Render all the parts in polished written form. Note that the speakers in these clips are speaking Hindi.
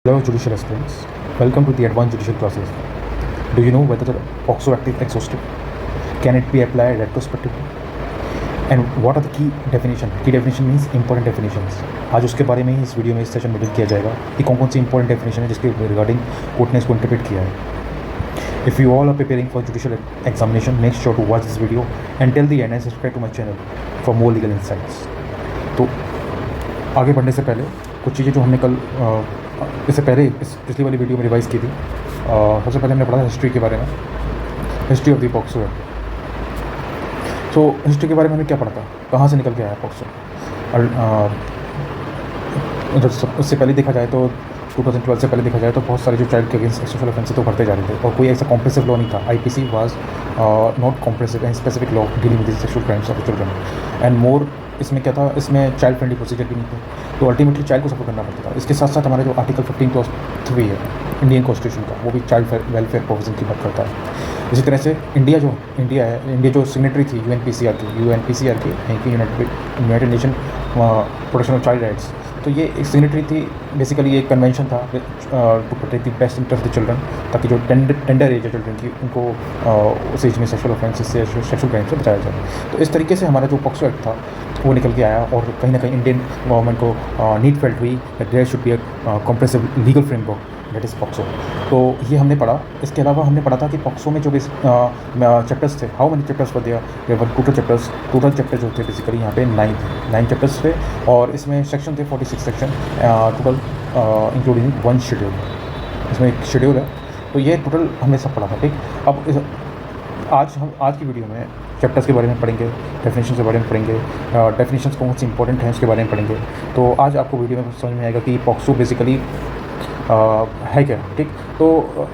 Hello, judicial aspirants. Welcome to the advanced judicial process. Do you know whether the POCSO Act is exhaustive? Can it be applied retrospectively? And what are the key definition? Key definition means important definitions. आज उसके बारे में ही इस वीडियो में इस सेशन में डिस्कस किया जाएगा कि कौन कौन सी इंपॉर्टेंट डेफिनेशन है जिसके रिगार्डिंग कोर्ट ने इसको इंटरप्रेट किया है. If you all are preparing for judicial examination, make sure to watch this video until the end and subscribe to my channel for more legal insights. तो आगे बढ़ने से पहले कुछ चीज़ें जो हमने कल इससे पहले इस पिछली वाली वीडियो में रिवाइज़ की थी. सबसे पहले हमने पढ़ा हिस्ट्री के बारे में, history of the POCSO act. तो हिस्ट्री के बारे में हमने क्या पढ़ा था, कहाँ से निकल के आया पॉक्सो. उससे पहले देखा जाए तो 2012 से पहले देखा जाए तो बहुत सारे जो चाइल्ड के अगेंस्ट सेक्सुअल ऑफेंस तो बढ़ते जा रहे थे और कोई ऐसा कॉम्प्रेसिव लॉ नहीं था. IPC was not compressive and specific law dealing with sexual crimes of children and more. इसमें क्या था, इसमें चाइल्ड फ्रेंडली प्रोसीजर भी नहीं थे, तो अल्टीमेटली चाइल्ड को सपोर्ट करना पड़ता था. इसके साथ साथ हमारा जो आर्टिकल 15(3) है इंडियन कॉन्स्टिट्यूशन का, वो भी चाइल्ड वेलफेयर प्रोविजन की बात करता है. इसी तरह से इंडिया जो सिग्नेटरी थी यूएनपीसीआर की United nation protection of child rights, तो ये एक सिग्नेटरी थी. बेसिकली ये एक कन्वेंशन था to protect the best interest of the children, ताकि जो टेंडर एज है चिल्ड्रन की उनको उस एज में सेक्सुअल ऑफेंस से सेक्सुअल क्राइम से बचाया जाए. तो इस तरीके से हमारा जो पॉक्सो एक्ट था वो निकल के आया और कहीं ना कहीं इंडियन गवर्नमेंट को नीड फेल्ट हुई that there should be a comprehensive legal framework that is POCSO. तो ये हमने पढ़ा. इसके अलावा हमने पढ़ा था कि पॉक्सो में जो भी चैप्टर्स थे, how many chapters were there were total chapters जो थे बेसिकली यहाँ पे 9 चैप्टर्स थे और इसमें सेक्शन थे 46 सेक्शन टोटल इंक्लूडिंग 1 शेड्यूल. इसमें एक शेड्यूल है. तो ये टोटल हमने सब पढ़ा था. ठीक, अब आज की वीडियो में चैप्टर्स के बारे में पढ़ेंगे, डेफिनेशन के बारे में पढ़ेंगे, डेफिनेशंस कौन सी इंपॉर्टेंट हैं उसके बारे में पढ़ेंगे. तो आज आपको वीडियो में समझ में आएगा कि पॉक्सो बेसिकली है क्या. ठीक, तो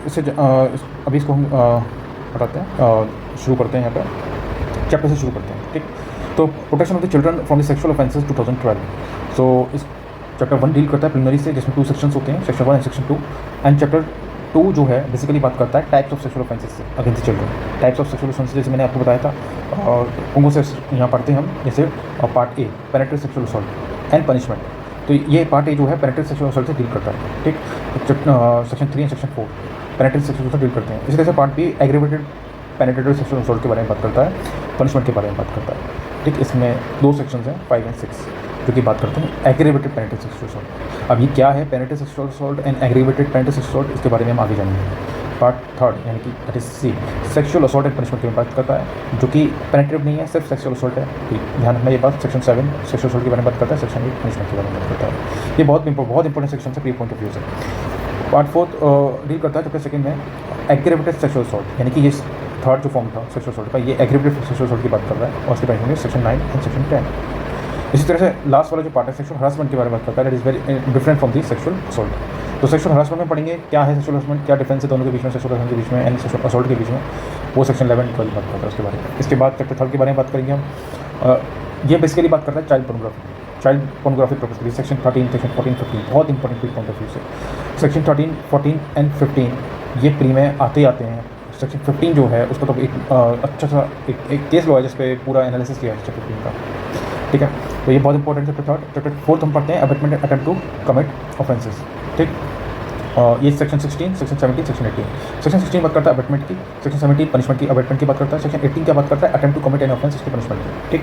इससे अभी इसको हम पढ़ाते हैं, शुरू करते हैं. यहाँ पर चैप्टर से शुरू करते हैं. ठीक, तो protection of the children from the sexual offences 2012. सो इस चैप्टर 1 डील करता है प्रिलिमिनरी से, जिसमें 2 सेक्शंस होते हैं, section 1 and section 2. And chapter 2 जो है बेसिकली बात करता है टाइप्स ऑफ सेक्सुअल ऑफेंसेस से against the children. Types of sexual offences जैसे मैंने आपको बताया था उनको से यहाँ पढ़ते हैं हम. जैसे part A penetrative sexual assault and punishment. तो ये पार्ट ए जो है पेनिट्रेटिव सेक्सुअल असॉल्ट से डील करता है. ठीक, section 3 and section 4 penetrative sexual assault deal करते हैं. इसी तरह से part B aggravated penetrative sexual assault के बारे में बात करता है, पनिशमेंट के बारे में बात करता है. ठीक, इसमें 2 सेक्शंस हैं 5 एंड 6 जो कि बात करते हैं एग्रीवेटेड पेनिट्रेटिव सेक्सुअल असॉल्ट. अब ये क्या है penetrative sexual assault and aggravated penetrative sexual assault, इसके बारे में हम आगे जानेंगे. पार्ट 3 यानी कि that is C sexual assault and punishment की बात करता है, जो कि पेनिट्रेटिव नहीं है, सिर्फ सेक्सुअल असॉल्ट है. ध्यान रखना ये बात. सेक्शन 7 सेक्सुअल असॉल्ट के बारे में बात करता है, सेक्शन 8 पनिशमेंट के बारे में बात करता है. ये बहुत इंपॉर्टेंट सेक्शन है प्री पॉइंट ऑफ व्यू से. पार्ट 4 डील करता है चैप्टर 2 में एग्रीवेटेड सेक्सुअल असॉल्ट, यानी कि ये थर्ड जो फॉर्म था सेक्सुअल असॉल्ट का, ये एग्रीवेटेड सेक्सुअल असॉल्ट की बात कर रहा है और उसके पनिशमेंट में सेक्शन 9 एंड सेक्शन 10. इसी तरह से लास्ट वाला जो पार्ट है सेक्सुअल हरासमेंट के बारे में बात करता है, that is very different from the sexual assault. तो सेक्सुअल हरासमेंट में पढ़ेंगे क्या है सेक्सुअल हरासमेंट, क्या डिफरेंस है दोनों के बीच में, सेक्सुअल हरासमेंट के बीच में एंड सेक्सुअल असॉल्ट के बीच में, वो सेक्शन 11 12 बात करता है उसके बारे में. इसके बाद चैप्टर 3 के बारे में बात करेंगे हम. ये बेसिकली बात करता है चाइल्ड पोर्नोग्राफी पर्पस के लिए. सेक्शन 13 सेक्शन 14 15 बहुत इंपॉर्टेंट पॉइंट ऑफ व्यू से. सेक्शन 13 14 एंड 15 ये प्री में आते हैं. सेक्शन 15 जो है उसका तो एक अच्छा सा एक केस लॉ है जिस पे पूरा एनालिसिस किया है चैप्टर 15 का. ठीक है, तो ये बहुत इंपॉर्टेंट है. चैप्टर 4 हम पढ़ते हैं abetment attempt to commit offences. ठीक, ये सेक्शन 16 सेक्शन 17 सेक्शन 18. सेक्शन 16 बात करता है अबेटमेंट की, सेक्शन 17 पनिशमेंट की अबेटमेंट की बात करता है, सेक्शन 18 क्या बात करता है attempt to commit an offence इसकी पनिशमेंट की. ठीक,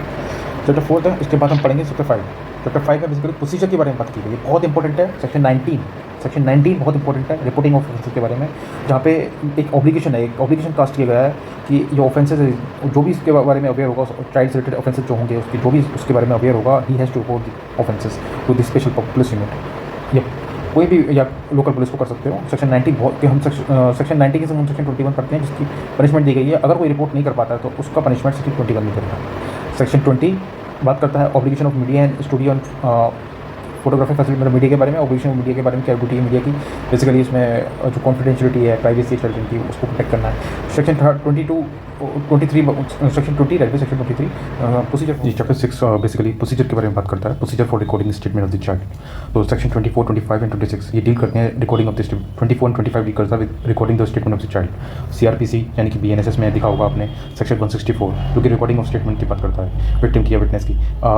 चैप्टर 4 है. इसके बाद हम पढ़ेंगे चैप्टर 5. चैप्टर 5 में बेसिकली प्रोसीजर के बारे में बात की गई है, बहुत इंपॉर्टेंट है. सेक्शन 19 बहुत इंपॉर्टेंट है रिपोर्टिंग ऑफ ऑफेंसेस के बारे में, जहाँ पे एक ऑब्लिगेशन है, एक ऑब्लिगेशन कास्ट किया गया है कि ये ऑफेंसेस जो भी इसके बारे में अवेयर होगा, चाइल्ड रिलेटेड ऑफेंसेस जो होंगे उसकी जो भी उसके बारे में अवेयर होगा, he has to report the offences to the special police unit. ये कोई भी या लोकल पुलिस को कर सकते हो. सेक्शन 19 बहुत हम सेक्शन 19 के हम सेक्शन 21 पढ़ते हैं जिसकी पनिशमेंट दी गई है. अगर कोई रिपोर्ट नहीं कर पाता है तो उसका पनिशमेंट सेक्शन 21 में करता है. सेक्शन 20 बात करता है obligation of media and studio on photography facility, मतलब मीडिया के बारे में, ऑब्लिगेशन ऑफ मीडिया के बारे में, क्या ड्यूटी है मीडिया की. बेसिकली इसमें जो कॉन्फिडेंशियलिटी है, प्राइवेसी चिल्ड्रन की, उसको प्रोटेक्ट करना है. सेक्शन 22 23 सेक्शन 20 रहते सेक्शन 23 प्रोसीजर जी चैप्टर 6 बेसिकली प्रोसीजर के बारे में बात करता है, procedure for recording statement of the child. तो सेक्शन 24, 25 एंड 26 ये डील करते हैं recording of the statement. 24 and 25 deal करता है recording the statement of the child. CrPC यानी कि बीएनएसएस में देखा होगा आपने सेक्शन 164 जो कि रिकॉर्डिंग ऑफ स्टेटमेंट की बात करता है, विक्टिम की या विटनेस की।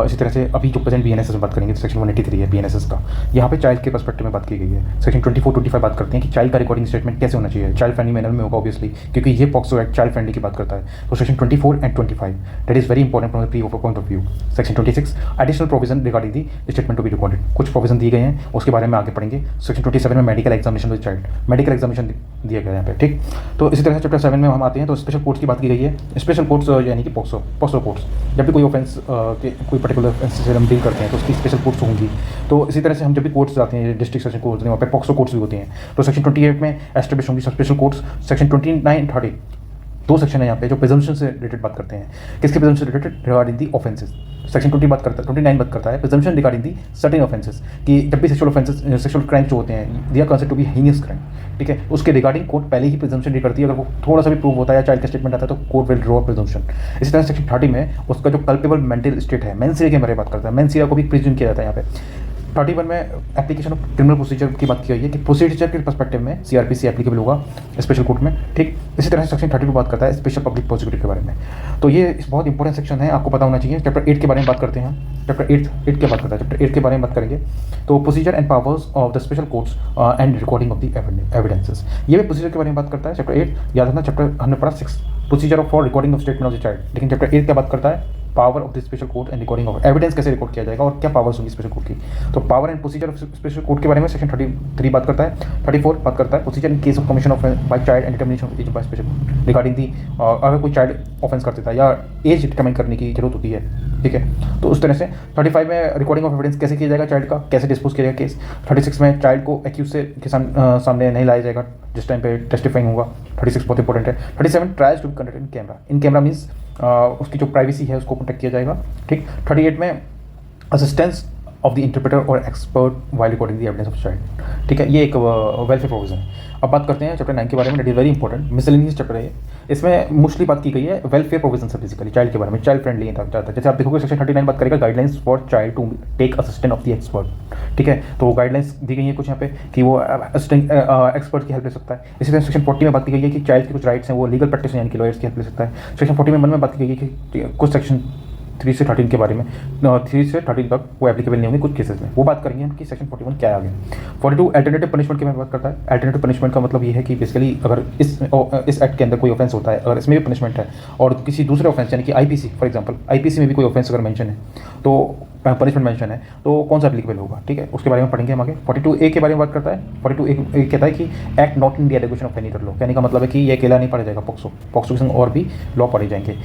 इसी तरह से अभी जो प्रेजेंट बीएनएसएस में बात करेंगे तो सेक्शन 183 है बीएनएसएस का, यहाँ पे चाइल्ड के पर्सपेक्टिव में बात की गई है। सेक्शन 24, 25 बात करते हैं कि चाइल्ड का रिकॉर्डिंग स्टेटमेंट कैसे होना चाहिए, चाइल्ड फ्रेंडली मैनर में होगा ऑब्वियसली, क्योंकि ये पॉक्सो एक्ट चाइल्ड फ्रेंडली की बात करता है। तो section 24 and 25 that is very important from the pre point of view. Section 26 additional provision regarding the statement to be recorded, कुछ प्रोविजन दिए गए हैं उसके बारे में आगे पढ़ेंगे। सेक्शन 27 में medical examination with child, medical examination दिया गया है यहाँ पे, ठीक। तो इसी तरह से चैप्टर 7 में हम आते हैं तो स्पेशल कोर्ट्स की बात की गई है। स्पेशल कोर्ट्स यानी कि पॉक्सो कोर्ट्स, जब भी कोई ऑफेंस कोई पर्टिकुलर ऑफेंस से हम डील करते हैं तो उसकी स्पेशल कोर्ट्स होंगी। तो इसी तरह से हम जब भी कोर्ट्स जाते हैं डिस्ट्रिक्ट सेशन कोर्ट्स वहाँ पे पॉक्सो कोर्ट्स भी होते हैं। तो सेक्शन 28 में एस्टेब्लिश होंगी स्पेशल कोर्ट्स। सेक्शन 29, 30 दो सेक्शन है यहाँ पे जो प्रिजम्पशन से रिलेटेड बात करते हैं। किसके प्रिजम्पशन से related? Regarding the offences. Section 29 बात करता है presumption regarding the certain offences, कि जब भी सेक्सुअल ऑफेंसेस सेक्सुअल क्राइम जो होते हैं they are considered to be heinous crime, ठीक है, उसके रिगार्डिंग कोर्ट पहले ही प्रिजम्पशन करती है। अगर वो थोड़ा सा भी प्रूव होता है या चाइल्ड का स्टेटमेंट आता है तो कोर्ट विल ड्रॉ प्रिजम्पशन। इसी तरह सेक्शन 30 में उसका जो कल्पेबल मेंटल स्टेट है, मेंस के बारे में बात करता है, मेंस को भी प्रिज्यूम किया जाता है यहाँ पे। 31 में एप्लीकेशन ऑफ क्रिमिनल प्रोसीजर की बात की गई है कि प्रोसीजर के पर्सपेक्टिव में सीआरपीसी एप्लीकेबल होगा स्पेशल कोर्ट में, ठीक। इसी तरह से सेक्शन 32 बात करता है स्पेशल पब्लिक प्रोसिक्यूटर के बारे में। तो ये बहुत इंपॉर्टेंट सेक्शन है, आपको पता होना चाहिए। चैप्टर 8 के बारे में बात करते हैं। चैप्टर 8 क्या बात करता है? चैप्टर 8 के बारे में बात करेंगे तो procedure and powers of the special courts and recording of the evidences, ये भी प्रोसीजर के बारे में बात करता है। चैप्टर 8 याद रखना, चैप्टर हमने पढ़ा 6 procedure for recording of statement of the child, लेकिन चैप्टर 8 क्या बात करता है? Power of the special court and recording of evidence कैसे रिकॉर्ड किया जाएगा और क्या पावर्स होंगी स्पेशल कोर्ट की। तो power and procedure of special court के बारे में सेक्शन 33 बात करता है। 34 बात करता है procedure in case of commission of by child and determination of age by special court regarding the, अगर कोई चाइल्ड ऑफेंस कर देता है या एज डिटरमाइन करने की जरूरत होती है, ठीक है। तो उस तरह से 35 में रिकॉर्डिंग ऑफ एविडेंस कैसे किया जाएगा, चाइल्ड का कैसे डिस्पोज किया जाएगा केस। 36 में चाइल्ड को एक्यूज से के सामने नहीं लाया जाएगा जिस टाइम पे टेस्टिफाइंग होगा। 36 बहुत इंपॉर्टेंट है। 37 trials to be conducted in camera, in camera means उसकी जो प्राइवेसी है उसको प्रोटेक्ट किया जाएगा, ठीक। 38 में असिस्टेंस ऑफ द इंटरप्रेटर और expert while recording the evidence of child, ठीक है, ये एक वेलफेयर प्रोविजन है। अब बात करते हैं चैप्टर 9 के बारे में, that is very important, miscellaneous chapter है। इसमें मोस्टली बात की गई है वेलफेयर प्रोविजन से, बेसिकली चाइल्ड के बारे में, चाइल्ड फ्रेंडली था। जैसे आप देखोगे सेक्शन 39 बात करेगा guidelines for child to take assistant of the expert, ठीक है। तो गाइडलाइंस दी गई है कुछ यहाँ पे कि वो असिस्टेंट एक्सपर्ट की हेल्प ले सकता है। इसी तरह सेक्शन 40 में बात की गई है कि चाइल्ड के कुछ राइट्स हैं वो लीगल प्रैक्टिस यानी कि लॉयर्स की हेल्प ले सकता है। सेक्शन 41 में बात की गई है कि कुछ सेक्शन 3 से 13 के बारे में, 3 से 13 तक वो एप्लीकेबल नहीं होंगे कुछ केसेस में, वो बात करेंगे हम कि सेक्शन 41 क्या है आगे। 42 अल्टरनेटिव पनिशमेंट के बारे में बात करता है। अल्टरनेटिव पनिशमेंट का मतलब ये है कि बेसिकली अगर इस एक्ट के अंदर कोई ऑफेंस होता है, अगर इसमें भी पनिशमेंट है और किसी दूसरे ऑफेंस यानी कि आईपीसी फॉर एग्जांपल, आईपीसी में भी कोई ऑफेंस अगर मेंशन है तो पनिशमेंट मेंशन है तो कौन सा एप्लीकेबल होगा, ठीक है, उसके बारे में पढ़ेंगे हम आगे। 42A के बारे में बात करता है। 42A कहता है कि act not in the education of any other law, कहने का मतलब है कि ये अकेला नहीं पढ़ा जाएगा, पॉक्सो के संग और भी लॉ पढ़े जाएंगे।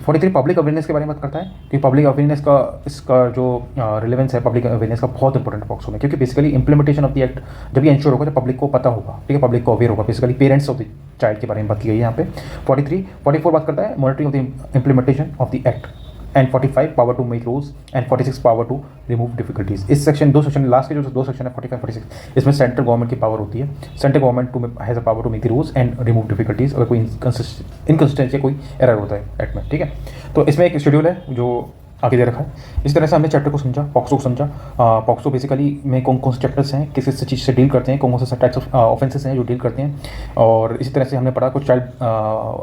43 पब्लिक अवेयरनेस के बारे में बात करता है कि पब्लिक अवेयरनेस का इसका जो रिलेवेंस है पब्लिक अवेयरनेस का बहुत इंपॉर्टेंट पॉक्सो में, क्योंकि basically implementation of the act जब ये इंश्योर होगा जब पब्लिक को पता होगा, ठीक है, पब्लिक को अवेयर होगा, basically parents of the child के बारे में बात की गई है यहाँ पे। 44 बात करता है monitoring of the implementation of the act and 45 power to make rules and 46 power to remove difficulties. इस सेक्शन दो सेक्शन लास्ट के जो दो सेक्शन है 45 46, इसमें सेंट्रल गवर्नमेंट की पावर होती है। Central government too has a power to make the rules and remove difficulties अगर कोई इनकन्सिस्टेंसी कोई एरर होता है एक्ट में, ठीक है। तो इसमें एक शेड्यूल है जो आगे दे रखा है। इस तरह से हमने चैप्टर को समझा, पॉक्सो को समझा। पॉक्सो बेसिकली में कौन कौन से चैप्टर्स हैं, किस किस चीज़ से डील करते हैं, कौन कौन से टाइप्स ऑफ ऑफेंसेस हैं जो डील करते हैं, और इसी तरह से हमने पढ़ा कुछ चाइल्ड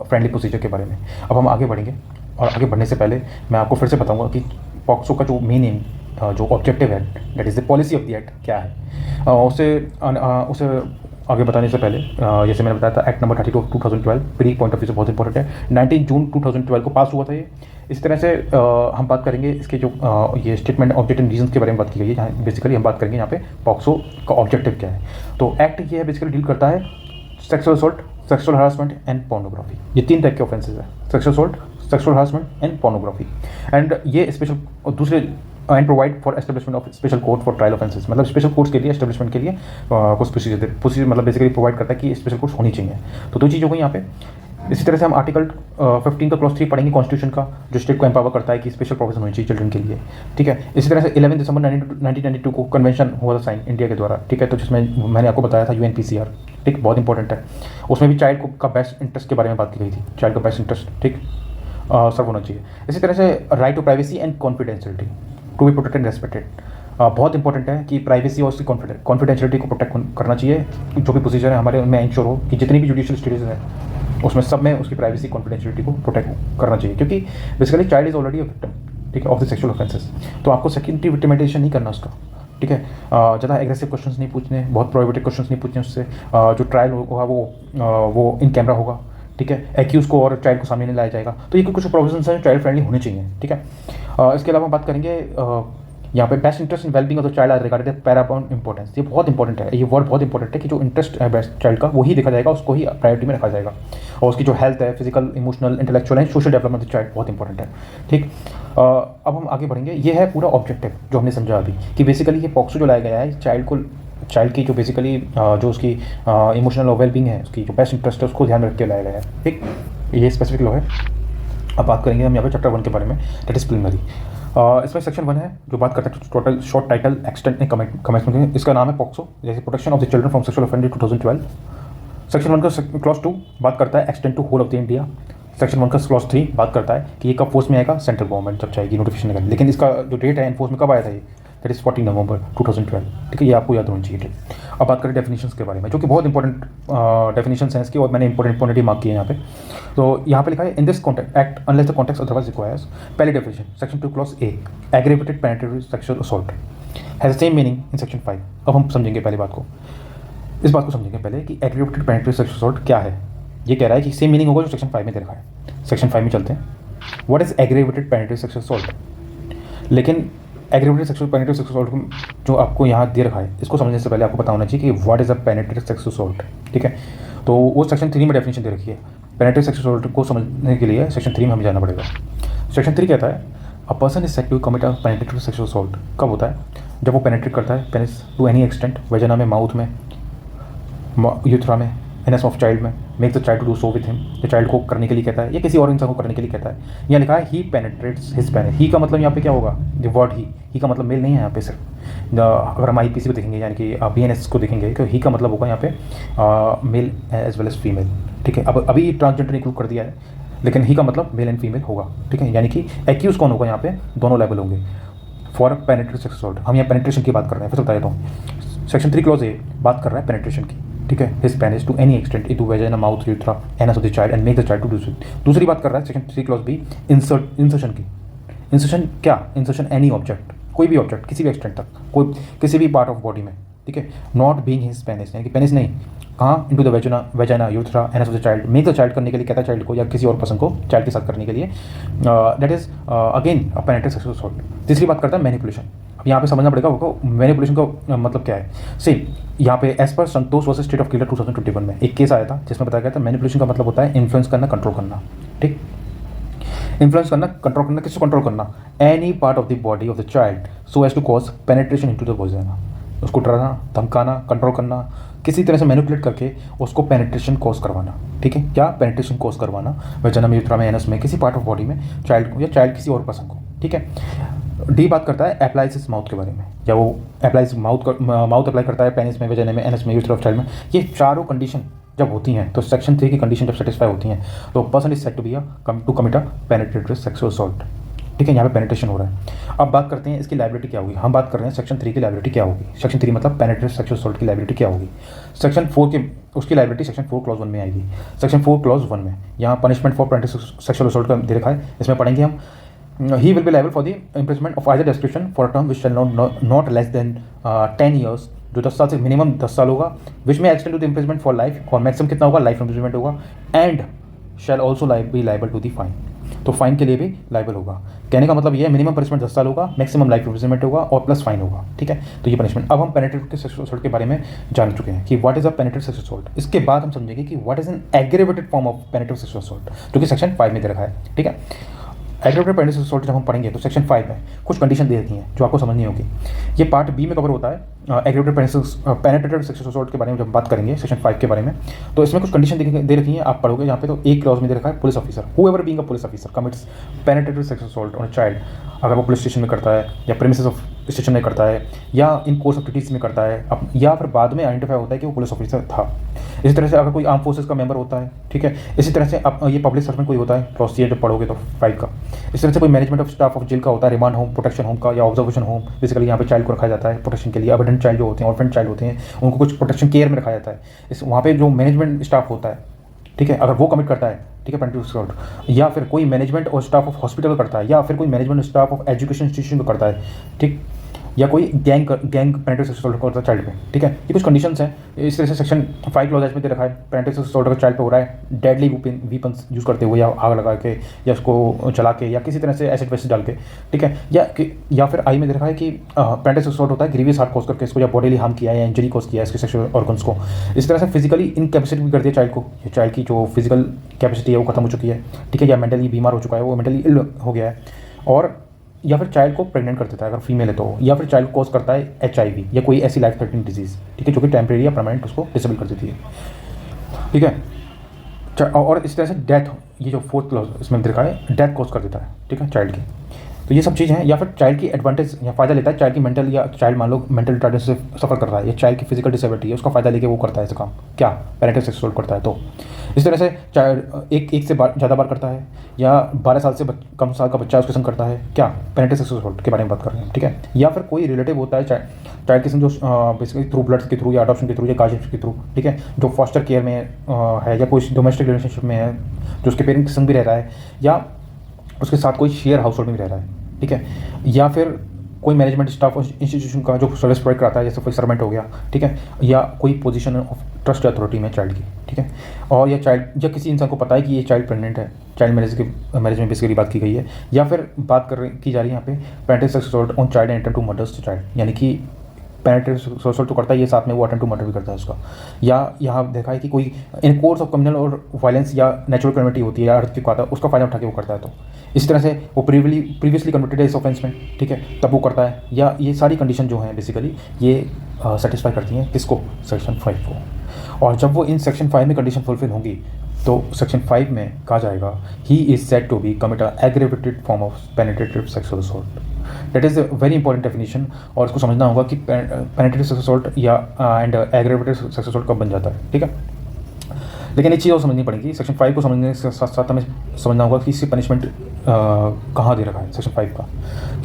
फ्रेंडली प्रोसीजर के बारे में। अब हम आगे बढ़ेंगे और आगे बढ़ने से पहले मैं आपको फिर से बताऊंगा कि पॉक्सो का जो मेन एम जो ऑब्जेक्टिव है that is the policy of the act क्या है। उसे आगे बताने से पहले जैसे मैंने बताया था act number 32 of 2012 pre point of view से बहुत इंपॉर्टेंट है। 19 जून 2012 को पास हुआ था ये। इस तरह से हम बात करेंगे इसके जो ये स्टेटमेंट ऑब्जेक्ट एंड रीजंस के बारे में बात की गई है, जहाँ बेसिकली हम बात करेंगे यहाँ पे पॉक्सो का ऑब्जेक्टिव क्या है। तो एक्ट ये है बेसिकली डील करता है sexual assault, sexual harassment and pornography, ये 3 टाइप के ऑफेंसेस है, sexual assault, sexual harassment and pornography. And ये स्पेशल और दूसरे and provide for establishment of special court for trial offences, मतलब स्पेशल कोर्ट्स के लिए एस्टेब्लिशमेंट के लिए कुछ प्रोसीजर मतलब बेसिकली प्रोवाइड करता है कि स्पेशल कोर्ट्स होनी चाहिए। तो 2 चीज़ हो गई यहाँ पे। इसी तरह से हम आर्टिकल 15 का क्लॉज 3 पढ़ेंगे कॉन्स्टिट्यूशन का, जो स्टेट को एम्पावर करता है कि स्पेशल प्रोविजन होनी चाहिए चिल्ड्रन के लिए, ठीक है। इसी तरह से 11 दिसंबर 1992 को कन्वेंशन हुआ था साइन इंडिया के द्वारा, ठीक है, तो जिसमें मैंने आपको बताया था UNPCR ठीक, बहुत इंपॉर्टेंट है। उसमें भी चाइल्ड को का बेस्ट इंटरेस्ट के बारे में बात की गई थी, चाइल्ड का बेस्ट इंटरेस्ट, ठीक, सब होना चाहिए। इसी तरह से right to privacy and confidentiality to be protected and respected, बहुत इंपॉर्टेंट है कि प्राइवेसी और उसकी कॉन्फिडेंशियलिटी को प्रोटेक्ट करना चाहिए। जो भी प्रोसीजर है हमारे उनमें इंश्योर हो कि जितनी भी जुडिशियल स्टडीज़ है उसमें सब में उसकी प्राइवेसी कॉन्फिडेंशियलिटी को प्रोटेक्ट करना चाहिए, क्योंकि basically child is already a victim, ठीक है, ऑफ द सेक्सुअल ऑफेंसेस। तो आपको सेकेंडरी विक्टिमाइजेशन नहीं करना उसका, ठीक है। ज़्यादा एग्रेसिव क्वेश्चंस नहीं पूछने, बहुत प्रोहिबिटेड क्वेश्चंस नहीं पूछने उससे। जो ट्रायल होगा वो इन कैमरा होगा, ठीक है, एक्यूज़ को और चाइल्ड को सामने नहीं लाया जाएगा। तो ये कुछ प्रोविजंस हैं जो चाइल्ड फ्रेंडली होने चाहिए, ठीक है। इसके अलावा हम बात करेंगे यहाँ पे best interest in wellbeing of the child are regarded as paramount importance. ये बहुत इंपॉर्टेंट है, ये वर्ड बहुत इंपॉर्टेंट है कि जो इंटरेस्ट है बेस्ट चाइल्ड का वही देखा जाएगा, उसको ही प्रायोरिटी में रखा जाएगा। और उसकी जो हेल्थ है, physical, emotional, intellectual and social development of the child बहुत इंपॉर्टेंट है, ठीक। अब हम आगे बढ़ेंगे। ये है पूरा ऑब्जेक्टिव जो हमने समझा अभी कि बेसिकली ये पॉक्सो जो लाया गया है चाइल्ड की जो बेसिकली जो उसकी इमोशनल और वेलबींग है, उसकी जो बेस्ट इंटरेस्ट है उसको ध्यान में रख के लाया गया है, ठीक। ये स्पेसिफिक लॉ है। अब बात करेंगे हम यहाँ पे चैप्टर 1 के बारे में, दैट इज प्रिलिमिनरी। इसमें सेक्शन 1 है जो बात करता है total short title extent and commencement. इसका नाम है पॉक्सो, जैसे protection of the children from sexual offender 2012। Section 1 का क्लॉज 2 बात करता है extend to whole of the India. Section 1 का क्लॉज 3 बात करता है कि ये कब फोर्स में आएगा, सेंट्रल गवर्नमेंट जब चाहेगी नोटिफिकेशन निकाले। लेकिन इसका जो डेट है एनफोर्स में कब आया था, ये दैट इज 14 नवंबर 2012, ठीक है। ये आपको याद होनी चाहिए, ठीक। अब बात करें डेफिनेशंस के बारे में, जो कि बहुत इंपॉर्टेंट डेफिनेशंस हैं इसकी, और मैंने इंपॉर्टेंट मार्क किए हैं यहाँ पे। तो यहाँ पे लिखा है in this contact act unless the context otherwise requires. पहली definition section 2 clause A, aggravated penetrative sexual assault has the same meaning in section 5। अब हम समझेंगे पहली बात को, इस बात को समझेंगे पहले कि एग्रेवेटेड पेनिट्रेटरी सेक्सुअल असॉल्ट क्या है। ये कह रहा है कि सेम मीनिंग होगा जो सेक्शन 5 में दे रखा है। सेक्शन 5 में चलते हैं। What is aggravated penetrative sexual assault. लेकिन aggravated sexual penetrative sexual assault जो आपको यहाँ दे रखा है, इसको समझने से पहले आपको पता होना चाहिए कि what is a penetrative sexual assault, ठीक है। तो वो सेक्शन 3 में डेफिनेशन दे रखी है। पेनिट्रेटरी सेक्सुअल असॉल्ट को समझने के लिए सेक्शन 3 में हमें जाना पड़ेगा। सेक्शन 3 कहता है a person is said to commit a penetrative sexual assault कब होता है, जब वो पेनिट्रेट करता है penis to any extent, vagina में, माउथ में, यूथ्रा में, एनस ऑफ चाइल्ड में, make the child to do so with him, जो चाइल्ड को करने के लिए कहता है या किसी और इंसान को करने के लिए कहता है। यहाँ लिखा है ही पेनिट्रेट्स हिज पेनिस। ही का मतलब यहाँ पे क्या होगा, द वर्ड ही का मतलब मेल नहीं है यहाँ पे सिर्फ। अगर हम IPC को देखेंगे यानी कि BNS को देखेंगे तो ही का मतलब होगा यहाँ पे male as well as female, ठीक है। अब अभी ट्रांसजेंडर इंक्लूड कर दिया है, लेकिन ही का मतलब मेल एंड फीमेल होगा, ठीक है। यानी कि एक्यूज कौन होगा यहाँ पे, दोनों लेवल होंगे फॉर पेनिट्रेटरी सेक्सुअल असॉल्ट। हम यहाँ पेनिट्रेशन की बात कर रहे हैं, फिर बता देता हूँ। सेक्शन 3 क्लॉज ए बात कर रहा है पेनिट्रेशन की, ठीक है। His penis to any extent into vagina, mouth, urethra, anus of the child and make the child to do so. दूसरी बात कर रहा है सेक्शन 3 क्लॉज बी इंसर्शन की। इंसर्शन क्या, इंसर्शन एनी ऑब्जेक्ट, कोई भी ऑब्जेक्ट किसी भी एक्सटेंट तक, कोई किसी भी पार्ट ऑफ बॉडी में, ठीक है। नॉट बीइंग हिज पेनिस, यानी कि पेनिस नहीं, कहाँ, into the vagina, यूथ्रा, anus of the child, make the child करने के लिए कहता है चाइल्ड को या किसी और पर्सन को चाइल्ड के साथ करने के लिए, that is again a penetrative sexual assault. तीसरी बात करता है मैनिपुलेशन। अब यहाँ पे समझना पड़ेगा आपको मैनिपुलेशन का मतलब क्या है। सेम यहाँ पे एज पर Santosh versus state of Kerala 2021 में एक केस आया था जिसमें बताया गया था मैनिपुलेशन का मतलब होता है इन्फ्लुएंस करना, कंट्रोल करना, ठीक। इन्फ्लुएंस करना, कंट्रोल करना, किसको कंट्रोल करना, any part of the body of the child so as to cause penetration into the vagina. उसको डराना, धमकाना, कंट्रोल करना, किसी तरह से मैनिपुलेट करके उसको पेनिट्रेशन कॉज करवाना, ठीक है। क्या, पेनिट्रेशन कॉज करवाना वेजिना में, यूथ्रा में, एनस में, किसी पार्ट ऑफ बॉडी में चाइल्ड को या चाइल्ड किसी और पर्सन को, ठीक है। डी बात करता है अप्लाइज माउथ के बारे में, या वो अप्लाइज माउथ अप्लाई करता है पेनिस में, वेजिना में, एनस में, यूथ्रा ऑफ चाइल्ड में। ये चारों कंडीशन जब होती हैं तो सेक्शन 3 की कंडीशन जब सेटिस्फाई होती हैं तो person is said to be to commit a penetrative sexual assault, ठीक है। यहाँ पे पेनिट्रेशन हो रहा है। अब बात करते हैं इसकी लायबिलिटी क्या होगी। हम बात कर रहे हैं सेक्शन 3 की लायबिलिटी क्या होगी। सेक्शन 3 मतलब पेनिट्रेटरी सेक्सुअल असॉल्ट की लायबिलिटी क्या होगी। सेक्शन 4 की उसकी लायबिलिटी सेक्शन 4 क्लॉज 1 में आएगी। सेक्शन 4 क्लॉज 1 में यहाँ पनिशमेंट फॉर पेनिट्रेटरी सेक्सुअल असॉल्ट का दे रखा है, इसमें पढ़ेंगे हम he will be liable for the imprisonment of either description for a term which shall not less than 10 years, जो 10 साल से मिनिमम 10 साल होगा, which may extend to the imprisonment for life, और मैक्सिमम कितना होगा, लाइफ imprisonment होगा, and shall also be liable to the fine। तो फाइन के लिए भी लाइबल होगा। कहने का मतलब ये है मिनिमम पनिशमेंट 10 साल होगा, मैक्सिमम लाइफ imprisonment होगा और प्लस फाइन होगा, ठीक है। तो ये पनिशमेंट। अब हम पेनिट्रेटरी सेक्सुअल असॉल्ट के बारे में जान चुके हैं कि what is a penetrative sexual assault. इसके बाद हम समझेंगे कि what is an aggravated form of penetrative sexual assault, जो कि सेक्शन 5 में दे रखा है, ठीक है। एग्रेवेटेड पेनिट्रेटरी सेक्सुअल असॉल्ट जब हम पढ़ेंगे तो सेक्शन 5 में कुछ कंडीशन दे रखी हैं जो आपको समझनी होगी। ये पार्ट बी में कवर होता है। एग्रेवेटेड पेनिट्रेटरी सेक्सुअल असॉल्ट के बारे में जब बात करेंगे सेक्शन 5 के बारे में, तो इसमें कुछ कंडीशन दे रखी हैं, आप पढ़ोगे यहाँ पे। तो एक क्लॉज में दे रखा है police officer, whoever being a police officer commits penetrative sexual assault on a child, अगर वो पुलिस स्टेशन में करता है या प्रेमिसेस ऑफ स्टेशन में करता है या इन कोर्स एक्टिविटीज़ में करता है या फिर बाद में आइडेंटिफाई होता है कि वो पुलिस ऑफिसर था। इसी तरह से अगर कोई आर्म फोर्सेस का मेंबर होता है, ठीक है, इसी तरह से अब ये पब्लिक सर्वेंट कोई होता है, प्रोसीजर जब पढ़ोगे तो 5 का। इस तरह से कोई management of staff of jail का होता है, रिमांड होम, प्रोटेक्शन होम का या ऑब्जर्वेशन होम। बेसिकली यहाँ पे चाइल्ड को रखा जाता है प्रोटेक्शन के लिए। अबेडेंट चाइल्ड जो होते हैं, ऑर्फेन चाइल्ड होते हैं, उनको कुछ प्रोटेक्शन केयर में रखा जाता है। इस वहाँ पे जो मैनेजमेंट स्टाफ होता है, ठीक है, अगर वो कमिट करता है, ठीक है, पेरेंटल असॉल्ट, या फिर कोई मैनेजमेंट और स्टाफ ऑफ हॉस्पिटल करता है, या फिर कोई management staff of education institution को करता है, ठीक, या कोई गैंग पेरेंटल असॉल्ट करता है चाइल्ड पे, ठीक है। ये कुछ कंडीशंस हैं। इस तरह से सेक्शन 5 क्लॉज में दे रखा है, पेरेंटल असॉल्ट अगर चाइल्ड पे हो रहा है डेडली वीपन्स यूज़ करते हुए या आग लगा के या उसको जला के या किसी तरह से एसिड वेसिड डाल के, ठीक है, या फिर आई में दे रखा है कि पेरेंटल असॉल्ट होता है ग्रीवियस हार्ट कॉज करके इसको या बॉडीली हार्म किया है या इंजरी कॉज किया है इसके सेक्सुअल ऑर्गन्स को। इस तरह से फिजिकली इनकैपेसिटी भी कर दिया चाइल्ड को, चाइल्ड की जो फिजिकल कैपेसिटी है वो खत्म हो चुकी है, ठीक है, या मेंटली बीमार हो चुका है, वो मेंटली इल हो गया है, और या फिर चाइल्ड को प्रेग्नेंट कर देता है अगर फीमेल है तो, या फिर चाइल्ड कोज करता है HIV या कोई ऐसी लाइफ थ्रेटनिंग डिजीज़, ठीक है, जो कि टेम्परेरी या परमानेंट उसको डिसेबल कर देती है, ठीक है। और इस तरह से डेथ, ये जो 4th क्लॉज इसमें देखा है, डेथ कोज कर देता है, ठीक है, चाइल्ड की। तो ये सब चीज़ हैं। या फिर चाइल्ड की एडवांटेज या फ़ायदा लेता है चाइल्ड की मेंटल, या चाइल्ड मान लो मेंटल रिटार्डेशन से सफ़र कर रहा है या चाइल्ड की फिजिकल डिसेबिलिटी है, उसका फ़ायदा लेके वो करता है ऐसा काम, क्या, पेरेंटल सेक्स असॉल्ट करता है। तो इस तरह से चाइल्ड एक से ज़्यादा बार करता है, या 12 साल से कम साल का बच्चा उसके संग करता है, क्या, पेरेंटल सेक्स असॉल्ट के बारे में बात कर रहे हैं, ठीक है। या फिर कोई रिलेटिव होता है चाइल्ड के संग जो बेसिकली थ्रू ब्लड के थ्रू या अडॉप्शन के थ्रू या गार्डियनशिप के थ्रू, ठीक है, जो फॉस्टर केयर में है या कोई डोमेस्टिक रिलेशनशिप में है, जो उसके पेरेंट्स के संग भी रह रहा है या उसके साथ कोई शेयर हाउस होल्ड में रह रहा है, ठीक है, या फिर कोई मैनेजमेंट स्टाफ इंस्टीट्यूशन का जो सर्विस प्रोवाइड कराता है, जैसे कोई सर्वेंट हो गया, ठीक है, या कोई पोजीशन ऑफ ट्रस्ट अथॉरिटी में चाइल्ड की, ठीक है, और या चाइल्ड या किसी इंसान को पता है कि ये चाइल्ड प्रेग्नेंट है, चाइल्ड मैरिज में बेसिकली बात की गई है, या फिर बात की जा रही है यहाँ पे parental sex assault on child and attempt to murders to child, यानी कि पेरेंटल सेक्स असॉल्ट तो करता है ये, साथ में वो अटेम्प्ट टू मर्डर भी करता है उसका। या यहाँ देखा है कि कोई इन कोर्स ऑफ कम्युनल और वायलेंस या नेचुरल कैलेमिटी होती है या अर्थक्वेक आता है, उसका फ़ायदा उठा के वो करता है। तो इस तरह से वो प्रीवियसली कन्वर्टेड है इस ऑफेंस में, ठीक है, तब वो करता है। या ये सारी कंडीशन जो हैं बेसिकली ये सेटिस्फाई करती हैं किसको, सेक्शन 5 को। और जब वो इन सेक्शन 5 में कंडीशन फुलफिल होंगी तो सेक्शन 5 में कहा जाएगा he is said to be commit aggravated form of penetrative sexual assault. That is a very important definition, और इसको समझना होगा कि पेनिट्रेटिव सेक्सुअल असॉल्ट या एंड एग्रेवेटेड सेक्सुअल असॉल्ट कब बन जाता है, ठीक है। लेकिन एक चीज़ और समझनी पड़ेगी, सेक्शन 5 को समझने के साथ साथ हमें समझना होगा कि इससे पनिशमेंट कहाँ दे रखा है सेक्शन 5 का,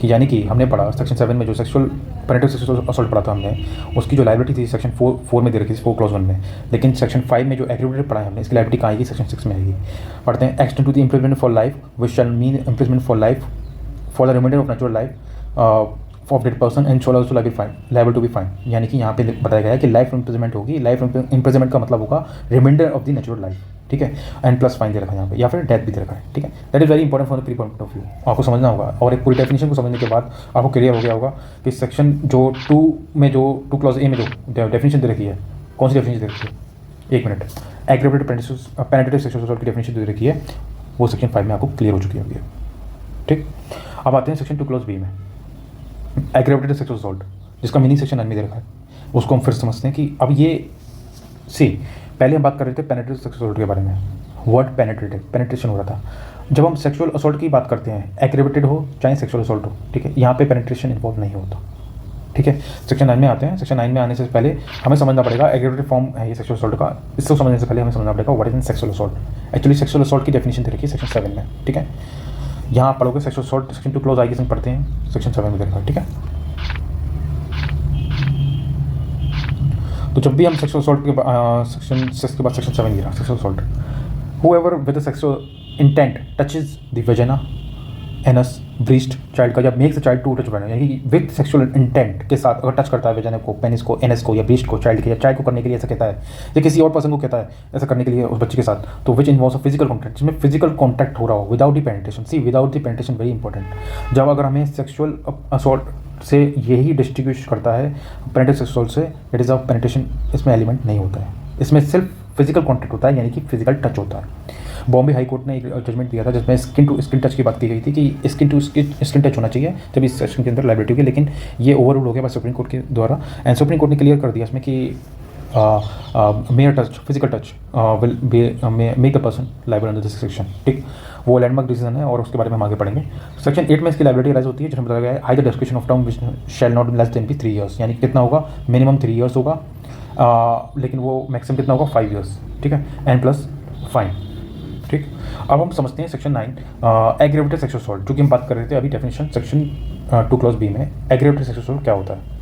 कि यानी कि हमने पढ़ा सेक्शन 7 में जो पेनिट्रेटिव सेक्सुअल असॉल्ट पढ़ा था हमने, उसकी जो लायबिलिटी थी सेक्शन 4 में दे रखी थी 4 क्लॉज 1 में। लेकिन सेक्शन 5 में जो एग्रीवेटेड पढ़ा है हमने, इसकी लायबिलिटी कहाँ आएगी, सेक्शन 6 में आएगी। पढ़ते हैं, extend to the imprisonment for life which shall mean imprisonment for life for the reminder of natural life of dead person and shall also liable to be fine. यानी कि यहाँ पे बताया गया है कि लाइफ इम्प्रिजमेंट होगी। लाइफ इम्प्रिजमेंट का मतलब होगा reminder of the natural life, ठीक है, एंड प्लस फाइन दे रखा है यहाँ पे, या फिर डेथ भी दे रखा है, ठीक है। That is very important for the pre point of view, आपको समझना होगा। और एक पूरी डेफिनेशन को समझने के बाद आपको क्लियर हो गया होगा कि सेक्शन जो 2 में जो 2 क्लॉज ए में जो डेफिनेशन दे रखी है, कौन सी डेफिनेशन दे रखी है, एक minute, aggravated penetrative sexual assault की डेफिनेशन दे रखी है, वो सेक्शन 5 में आपको क्लियर हो चुकी होगी, ठीक। अब आते हैं सेक्शन 2 क्लॉज बी में, एग्रेवेटेड सेक्सुअल असॉल्ट, जिसका मीनिंग सेक्शन 9 में दे रखा है। उसको हम फिर समझते हैं कि अब ये सी पहले हम बात कर रहे थे पेनिट्रेटिव सेक्सुअल असॉल्ट के बारे में, वर्ड पेनिट्रेशन हो रहा था। जब हम सेक्सुअल असॉल्ट की बात करते हैं, एग्रेवेटेड हो चाहे सेक्सुअल असॉल्ट हो, ठीक है, यहाँ पे पेनिट्रेशन इन्वॉल्व नहीं होता, ठीक है। सेक्शन 9 में आते हैं। सेक्शन 9 में आने से पहले हमें समझना पड़ेगा एग्रेवेटेड फॉर्म है ये सेक्सुअल असॉल्ट का। इसको समझने से पहले हमें समझना पड़ेगा what is in sexual assault. Actually sexual assault की डेफिनेशन दे रखी है सेक्शन 7 में, ठीक है। यहाँ पढ़ोगे सेक्सुअल असॉल्ट सेक्शन 2 क्लॉज आगे से पढ़ते हैं, सेक्शन 7 में दे रखा है, ठीक है। तो जब भी हम सेक्सुअल असॉल्ट के सेक्शन 6 के बाद सेक्शन 7 गिरा, sexual assault, whoever with a sexual intent touches the vagina, anus, breast child का, जब makes a child to touch vagina, यानी कि विद सेक्सुअल इंटेंट के साथ अगर टच करता है वेजाना को, पेनिस को, एनएस को या ब्रेस्ट को चाइल्ड के, या चाइल्ड को करने के लिए ऐसा कहता है, या किसी और पर्सन को कहता है ऐसा करने के लिए उस बच्चे के साथ, तो which involves a physical contact, जिसमें फिजिकल कॉन्टैक्ट हो रहा हो without the penetration. See without the penetration very important. जब अगर हमें सेक्सुअल असॉल्ट से यही डिस्टिंग्विश करता है पेनिट्रेटिव सेक्सुअल असॉल्ट से, इट इज़ अ पेनिट्रेशन, इसमें एलिमेंट नहीं होता है, इसमें सिर्फ फिजिकल कॉन्टैक्ट होता है, यानी कि फिजिकल टच होता है। बॉम्बे हाई कोर्ट ने एक जजमेंट दिया था जिसमें स्किन टू स्किन टच की बात की गई थी कि स्किन टू स्किन टच होना चाहिए जब इस सेक्शन के अंदर लाइबिलिटी होगी, लेकिन ये ओवररूल हो गया बाय सुप्रीम कोर्ट के द्वारा। एंड सुप्रीम कोर्ट ने क्लियर कर दिया इसमें कि mayor touch, physical touch will make the person liable under this section, ठीक। वो लैंडमार्क डिसीजन है और उसके बारे में हम आगे पढ़ेंगे। सेक्शन 8 में इसकी लाइबिलिटी राइज होती है, जिसमें बताया गया है high the description of term which shall not less than be 3 years, यानी कितना होगा, मिनिमम 3 ईयर्स होगा, लेकिन वो मैक्सिमम कितना होगा, 5 ईयर्स, ठीक है, एंड प्लस फाइन। ठीक, अब हम समझते हैं सेक्शन 9 एग्रेवेटेड सेक्सुअल असॉल्ट, जो कि हम बात कर रहे थे अभी डेफिनेशन सेक्शन 2 क्लॉज बी में। एग्रेवेटेड सेक्सुअल असॉल्ट क्या होता है?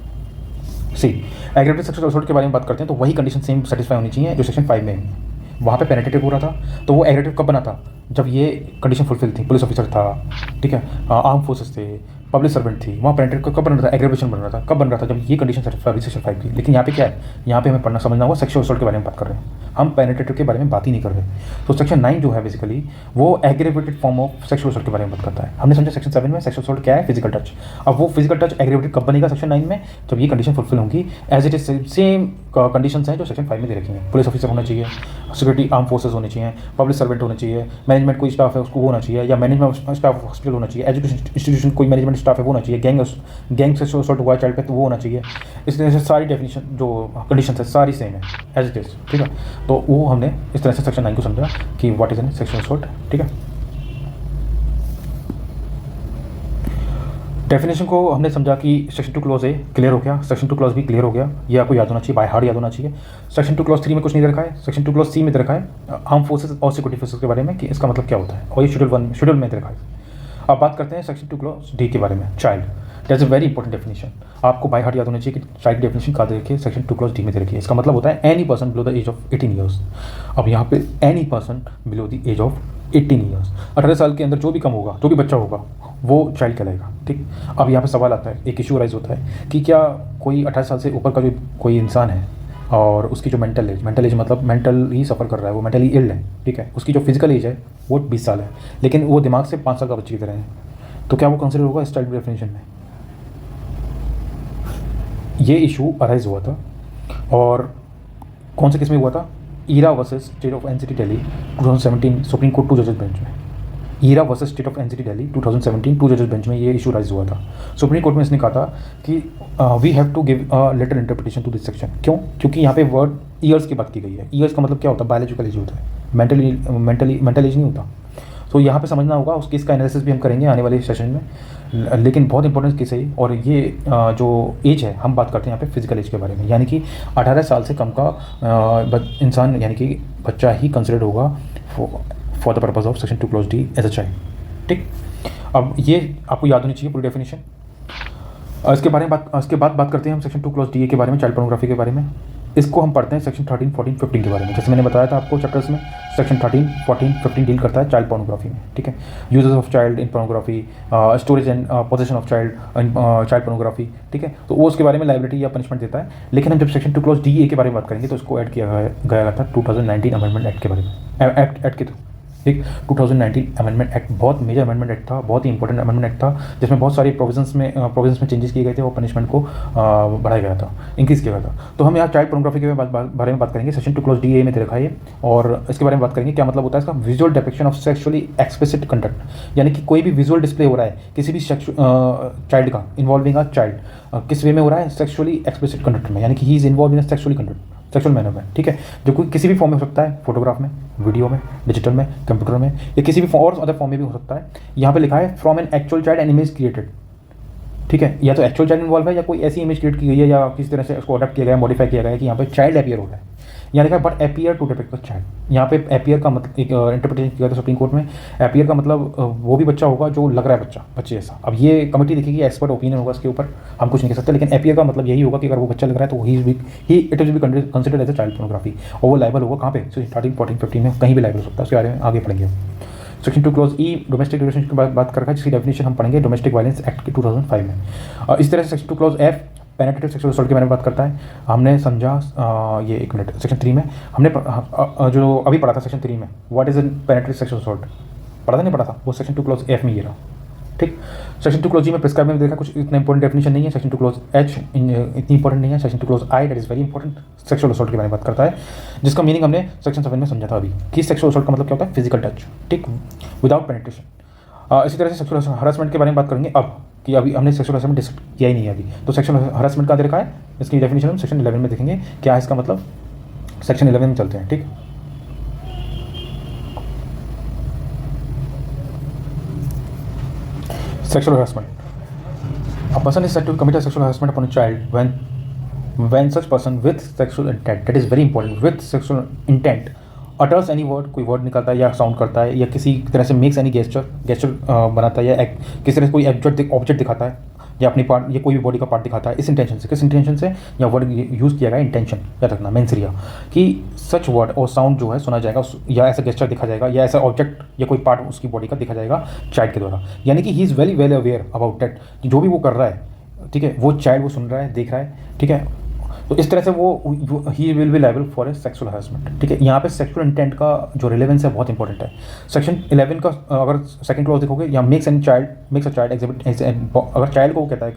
सी, एग्रेवेटेड सेक्सुअल असॉल्ट के बारे में बात करते हैं तो वही कंडीशन सेम सेटिस्फाई होनी चाहिए जो सेक्शन 5 में है। वहाँ पे पेनिट्रेटिव हो रहा था, तो वो एग्रेवेटिव कब बना था? जब ये कंडीशन फुलफिल थी, पुलिस ऑफिसर था, ठीक है, आर्म फोर्सेस थे, पब्लिक सर्वेंट थी, वहाँ पेनिट्रेटिव कब बन रहा था? एग्रेवेशन बन रहा था। कब बन रहा था? जब ये कंडीशन सेटिस्फाई हुई सेक्शन 5 की। लेकिन यहाँ पे क्या है, यहाँ पे हमें पढ़ना समझना होगा सेक्सुअल असॉल्ट के बारे में बात कर रहे हैं, हम पेनिट्रेटिव के बारे में बात ही नहीं कर रहे। तो सेक्शन 9 जो है बेसिकली वो aggravated form of sexual assault के बारे में बात करता है। हमने समझा सेक्शन 7 में सेक्सुअल असॉल्ट क्या है, फिजिकल टच। अब वो फिजिकल टच एग्रेवेटेड कब बनेगा सेक्शन 9 में? जब ये कंडीशन फुलफिल होंगी, as it is same condition हैं जो सेक्शन 5 में दे रखी हैं। पुलिस ऑफिसर होना चाहिए, सिक्योरिटी आर्म फोर्सेज होने चाहिए, पब्लिक सर्वेंट होना चाहिए, मैनेजमेंट कोई स्टाफ है उसको होना चाहिए, या मैनेजमेंट स्टाफ हॉस्पिटल होना चाहिए, एजुकेशन इंस्टीट्यूशन कोई मैनेजमेंट स्टाफ है वो होना चाहिए, गैंग से असॉल्ट हुआ चाइल्ड पे तो वो होना चाहिए। इस तरह से सारी डेफिनेशन जो कंडीशन है सारी सेम है एज इट इज, ठीक है। तो वो हमने इस तरह से सेक्शन 9 को समझा कि what is N sexual assault, ठीक है। डेफिनेशन को हमने समझा कि सेक्शन 2 क्लॉज ए क्लियर हो गया, सेक्शन 2 क्लॉज बी क्लियर हो गया, ये आपको याद होना चाहिए, बाय हार्ट याद होना चाहिए। सेक्शन 2 क्लॉज 3 में कुछ नहीं दे रखा है, सेक्शन 2 क्लॉज सी में दे रखा है आर्म फोर्सेज और सिक्योरिटी फोर्सेज के बारे में कि इसका मतलब क्या होता है, और ये शेड्यूल में दे रखा है। अब बात करते हैं सेक्शन 2 क्लॉज डी के बारे में, child. That's a very important definition, आपको बाय हार्ट याद होना चाहिए कि चाइल्ड डेफिनेशन कहाँ दे रखी है, सेक्शन 2 क्लॉज डी में दे रखी है। इसका मतलब होता है any person below the age of 18 years. अब यहाँ पे any person below the age of 18 years, 18 साल के अंदर जो भी कम होगा, जो भी बच्चा होगा वो चाइल्ड कहलाएगा, ठीक। अब यहाँ पे सवाल आता है, एक इशू राइज होता है कि क्या कोई 18 साल से ऊपर का जो कोई इंसान है और उसकी जो मेंटल एज मतलब मेंटल ही सफ़र कर रहा है, वो मेंटली इल्ड है, ठीक है, उसकी जो फिजिकल एज है वो 20 साल है, लेकिन वो दिमाग से 5 साल का बच्चे की तरह है, तो क्या वो कंसिडर होगा इस चाइल्ड डेफिनेशन में? ये इशू अराइज हुआ था, और कौन से केस में हुआ था? Eera versus state of NCT Delhi 2017 supreme court 2 जजेस बेंच में। Eera versus state of NCT Delhi 2017 2 जजेस बेंच में ये इशू राइज हुआ था। सुप्रीम कोर्ट में इसने कहा था कि we have to give a letter interpretation to this section. क्यों? क्योंकि यहाँ पे वर्ड ईयर्स की बात की गई है। ईयर्स का मतलब क्या होता है? बायोलॉजिकल एज होता है, मेंटल एज नहीं होता। तो यहाँ पे समझना होगा, उस केस का एनालिसिस भी हम करेंगे आने वाले सेशन में, लेकिन बहुत इंपॉर्टेंट केस है ये। और ये जो एज है, हम बात करते हैं यहाँ पे फिजिकल एज के बारे में, यानी कि 18 साल से कम का इंसान यानी कि बच्चा ही कंसिडर्ड होगा for the purpose of section 2 clause D as a child, ठीक। अब ये आपको याद होनी चाहिए पूरी डेफिनेशन। इसके बाद बात करते हैं हम सेक्शन 2 क्लॉज डी के बारे में, चाइल्ड पोर्नोग्राफी के बारे में। इसको हम पढ़ते हैं सेक्शन 13, 14, 15 के बारे में। जैसे मैंने बताया था आपको चैप्टर्स में, सेक्शन 13, 14, 15 डील करता है चाइल्ड पोर्नोग्राफी में, ठीक है। Uses of child in pornography, storage and possession of child in child pornography, ठीक है। तो वो उसके बारे में लाइबिलिटी या पनिशमेंट देता है। लेकिन हम जब सेक्शन 2 क्लॉज डी के बारे में बात करेंगे तो इसको ऐड किया गया था 2019 अमेंडमेंट एक्ट के बारे में, एक्ट के थ्रू, ठीक। 2019 अमेंडमेंट एक्ट बहुत मेजर अमेंडमेंट एक्ट था, बहुत ही इंपॉर्टेंट अमेंडमेंट एक्ट था, जिसमें बहुत सारी प्रोविजंस में चेंजेस किए गए थे और पनिशमेंट को बढ़ाया गया था, इंक्रीज़ किया गया था। तो हम यहाँ चाइल्ड पोर्नोग्राफी के बारे में बात करेंगे। सेक्शन 2 क्लॉज डी में दे रखा है, और इसके बारे में बात करेंगे क्या मतलब होता है इसका। Visual depiction of sexually explicit content, यानी कि कोई भी विजुअल डिस्प्ले हो रहा है किसी भी चाइल्ड का, इन्वॉल्विंग अ चाइल्ड, किस वे में हो रहा है? सेक्सुअली एक्सप्लिसिट कंटेंट में, यानी कि he is involve in sexually content, sexual manner में, ठीक है। जो कोई किसी भी फॉर्म में हो सकता है, फोटोग्राफ में, वीडियो में, डिजिटल में, कंप्यूटर में, या किसी भी और अदर फॉर्म में भी हो सकता है। यहाँ पे लिखा है from an actual child an image created, ठीक है। या तो एक्चुअल चाइल्ड इन्वॉल्व है या कोई ऐसी इमेज क्रिएट की गई है या किसी तरह से उसको अडॉप्ट किया गया है, मॉडिफाई किया गया है कि यहाँ पे चाइल्ड अपीयर हो रहा है। यहाँ लिखा है but appear to depict the child. यहाँ पे अपीयर का मतलब एक इंटरप्रिटेशन किया था सुप्रीम कोर्ट में। अपीयर का मतलब वो भी बच्चा होगा जो लग रहा है बच्चे जैसा। अब ये कमेटी देखिए, एक्सपर्ट ओपिनियन होगा इसके ऊपर, हम कुछ नहीं कह सकते, लेकिन अपीयर का मतलब यही होगा कि अगर वो बच्चा लग रहा है तो it is be considered as a child pornography, और वो लाइबल होगा कहाँ पे? 13, 14, 15 में कहीं भी लाइबल हो सकता है। उसके बारे में आगे पढ़ेंगे। सेक्शन 2 क्लॉज ई डोमेस्टिक रिलेशन की बात कर रखा है, जिसकी डेफिनेशन हम पढ़ेंगे डोमेस्टिक वायलेंस एक्ट के 2005 में। इस तरह से section 2 clause F penetrative sexual assault के बारे में बात करता है। हमने समझा ये एक मिनट, सेक्शन 3 में हमने जो अभी पढ़ा था सेक्शन 3 में, what is N penetrative sexual assault पढ़ा था, वो सेक्शन 2 क्लॉज एफ में ये रहा, ठीक। सेक्शन 2 क्लॉज जी में प्रिस्क्राइब में देखा कुछ इतना इंपॉर्टेंट डेफिनेशन नहीं है। सेक्शन 2 क्लॉज एच इतनी इंपॉर्टेंट नहीं है। Section 2 clause I that is very important, sexual assault के बारे में बात करता है, जिसका मीनिंग हमने सेक्शन 7 में समझा था अभी कि सेक्सुअल असॉल्ट का मतलब क्या होता है? फिजिकल टच, ठीक, विदाउट पेनिट्रेशन। इसी तरह से सेक्सुअल हरासमेंट के बारे में बात करेंगे अब, कि अभी हमने सेक्सुअल हरासमेंट डिस्कस किया ही नहीं है अभी। तो सेक्सुअल हरासमेंट का दे रखा है, इसकी डेफिनेशन हम सेक्शन 11 में देखेंगे क्या है इसका मतलब। सेक्शन 11 में चलते हैं, ठीक। Sexual harassment. A person is said to commit a sexual harassment upon a child when such person with sexual intent, that is very important, with sexual intent utters any word, कोई वर्ड निकालता है या साउंड करता है या किसी तरह से मेक्स एनी गेस्चर बनाता है या किसी तरह से कोई ऑब्जेक्ट दिखाता है या अपनी पार्ट या कोई भी बॉडी का पार्ट दिखाता है इस इंटेंशन से, किस इंटेंशन से, या वर्ड यूज़ किया गया इंटेंशन याद रखना मेंसरिया, कि सच वर्ड और साउंड जो है सुना जाएगा या ऐसा गेस्चर दिखा जाएगा या ऐसा ऑब्जेक्ट या कोई पार्ट उसकी बॉडी का दिखा जाएगा चाइल्ड के द्वारा, यानी कि he is very well aware about that, जो भी वो कर रहा है, ठीक है, वो चाइल्ड वो सुन रहा है, देख रहा है, ठीक है। तो इस तरह से वो he will be liable for a sexual harassment, ठीक है। यहाँ पे सेक्सुअल इंटेंट का जो रिलेवेंस है बहुत इंपॉर्टेंट है। सेक्शन 11 का अगर सेकंड क्लॉज देखोगे, या मेक्स अ चाइल्ड एग्जिबिट, अगर चाइल्ड को वो कहता है